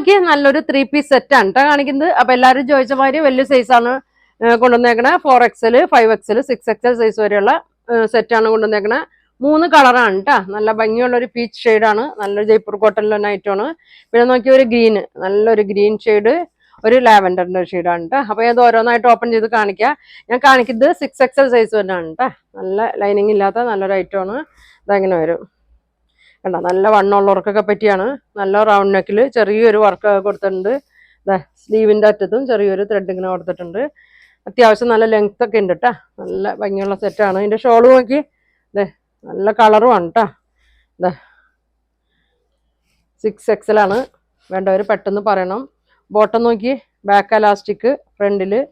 നോക്കിയേ നല്ലൊരു 3 പീസ് സെറ്റാണ് കേട്ടോ കാണിക്കുന്നത്. അപ്പൊ എല്ലാവരും ചോദിച്ച മാതിരി വലിയ സൈസാണ് കൊണ്ടുവന്നേക്കണേ. 4XL 5XL 6XL സൈസ് വരെയുള്ള സെറ്റാണ് കൊണ്ടുവന്നേക്കണേ. 3 കളറാണ് കേട്ടോ. നല്ല ഭംഗിയുള്ള ഒരു പീച്ച് ഷെയ്ഡാണ്. നല്ലൊരു ജയ്പൂർ കോട്ടണിലെ നൈറ്റാണ്. പിന്നെ നോക്കിയ ഒരു ഗ്രീന്, നല്ലൊരു ഗ്രീൻ ഷെയ്ഡ്, ഒരു ലാവൻഡറിന്റെ ഷെയ്ഡാണ് കേട്ടോ. അപ്പൊ ഇത് ഓരോന്നായിട്ട് ഓപ്പൺ ചെയ്ത് കാണിക്കാം. ഞാൻ കാണിക്കുന്നത് 6XL സൈസ് തന്നെയാണ് കേട്ടോ. നല്ല ലൈനിങ് ഇല്ലാത്ത നല്ലൊരു ഐറ്റമാണ്. ഇതെങ്ങനെ വരും കണ്ടോ, നല്ല വണ്ണമുള്ളവർക്കൊക്കെ പറ്റിയാണ്. നല്ല റൗണ്ട് നെക്കിൽ ചെറിയൊരു വർക്ക് കൊടുത്തിട്ടുണ്ട്. സ്ലീവിന്റെ അറ്റത്തും ചെറിയൊരു ത്രെഡ് ഇങ്ങനെ കൊടുത്തിട്ടുണ്ട്. അത്യാവശ്യം നല്ല ലെങ്ത് ഒക്കെ ഉണ്ട് കേട്ടോ. നല്ല ഭംഗിയുള്ള സെറ്റാണ്. ഇതിന്റെ ഷോള് നോക്കി, ഇതേ നല്ല കളറുമാണ് കേട്ടോ. ഇതാ 6XL ആണ്. വേണ്ടവർ പെട്ടെന്ന് പറയണം. ബോട്ടം നോക്കി, ബാക്ക് അലാസ്റ്റിക്, ഫ്രണ്ടില്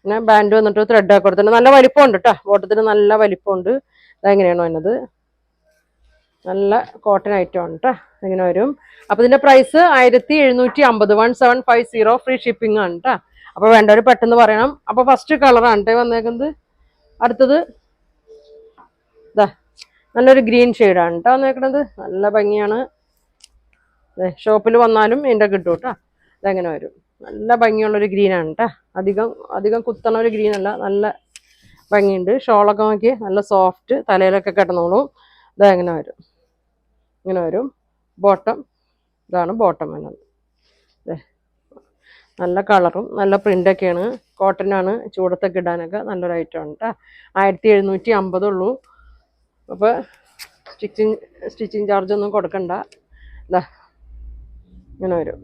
പിന്നെ ബാൻഡ് വന്നിട്ട് ത്രെഡ് ഒക്കെ കൊടുത്തിട്ടുണ്ട്. നല്ല വലിപ്പമുണ്ട് കേട്ടോ. ബോട്ടത്തിന് നല്ല വലിപ്പമുണ്ട്. അതെങ്ങനെയാണോ അതിനത് നല്ല കോട്ടൺ ഐറ്റം ആണ് കേട്ടോ. ഇങ്ങനെ വരും. അപ്പൊ ഇതിന്റെ പ്രൈസ് 1750, 1750 ഫ്രീ ഷിപ്പിംഗ് ആണ് കേട്ടോ. അപ്പൊ വേണ്ടവർ പെട്ടെന്ന് പറയണം. അപ്പൊ ഫസ്റ്റ് കളറാണ് കേട്ടോ വന്നേക്കുന്നത്. അടുത്തത് ഇതാ നല്ലൊരു ഗ്രീൻ ഷെയ്ഡാണ് കേട്ടോ വന്നേക്കണത്. നല്ല ഭംഗിയാണ്. ഷോപ്പിൽ വന്നാലും ഇതിന്റെ കിട്ടും കേട്ടോ. ഇതെങ്ങനെ വരും നല്ല ഭംഗിയുള്ളൊരു ഗ്രീനാണ് കേട്ടോ. അധികം കുത്തണ ഒരു ഗ്രീൻ അല്ല, നല്ല ഭംഗിയുണ്ട്. ഷോളൊക്കെ നോക്കി നല്ല സോഫ്റ്റ്, തലയിലൊക്കെ കിടന്നോളൂ. ഇതെങ്ങനെ വരും ഇങ്ങനെ വരും. ബോട്ടം ഇതാണ് ബോട്ടം എന്നത്. നല്ല കളറും നല്ല പ്രിൻ്റൊക്കെയാണ്. കോട്ടനാണ്. ചൂടത്തൊക്കെ ഇടാനൊക്കെ നല്ലൊരു ഐറ്റമാണ് കേട്ടോ. 1750 ഉള്ളൂ. അപ്പോൾ സ്റ്റിച്ചിങ് ചാർജ് ഒന്നും കൊടുക്കണ്ട. ഇതാ ഇങ്ങനെ വരും.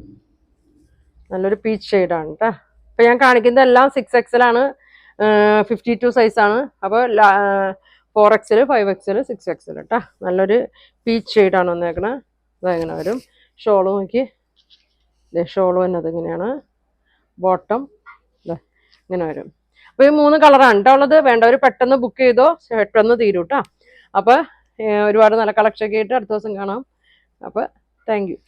നല്ലൊരു പീച്ച് ഷെയ്ഡാണ് കേട്ടോ. അപ്പോൾ ഞാൻ കാണിക്കുന്നത് എല്ലാം 6XL ആണ്, 52 സൈസാണ്. അപ്പോൾ 4XL 5XL 6XL കേട്ടോ. നല്ലൊരു പീച്ച് ഷെയ്ഡാണ് വന്നേക്കണേ. അതെങ്ങനെ വരും. ഷോള് നോക്കി, ഷോള് വന്നത് ഇങ്ങനെയാണ്. ബോട്ടം ഇങ്ങനെ വരും. അപ്പോൾ ഈ 3 കളറാണ് കേട്ടോ ഉള്ളത്. വേണ്ടവർ പെട്ടെന്ന് ബുക്ക് ചെയ്തോ, പെട്ടെന്ന് തീരും കേട്ടോ. അപ്പോൾ ഒരുപാട് നല്ല കളക്ഷൻ ഒക്കെ ആയിട്ട് അടുത്ത ദിവസം കാണാം. അപ്പോൾ താങ്ക് യു.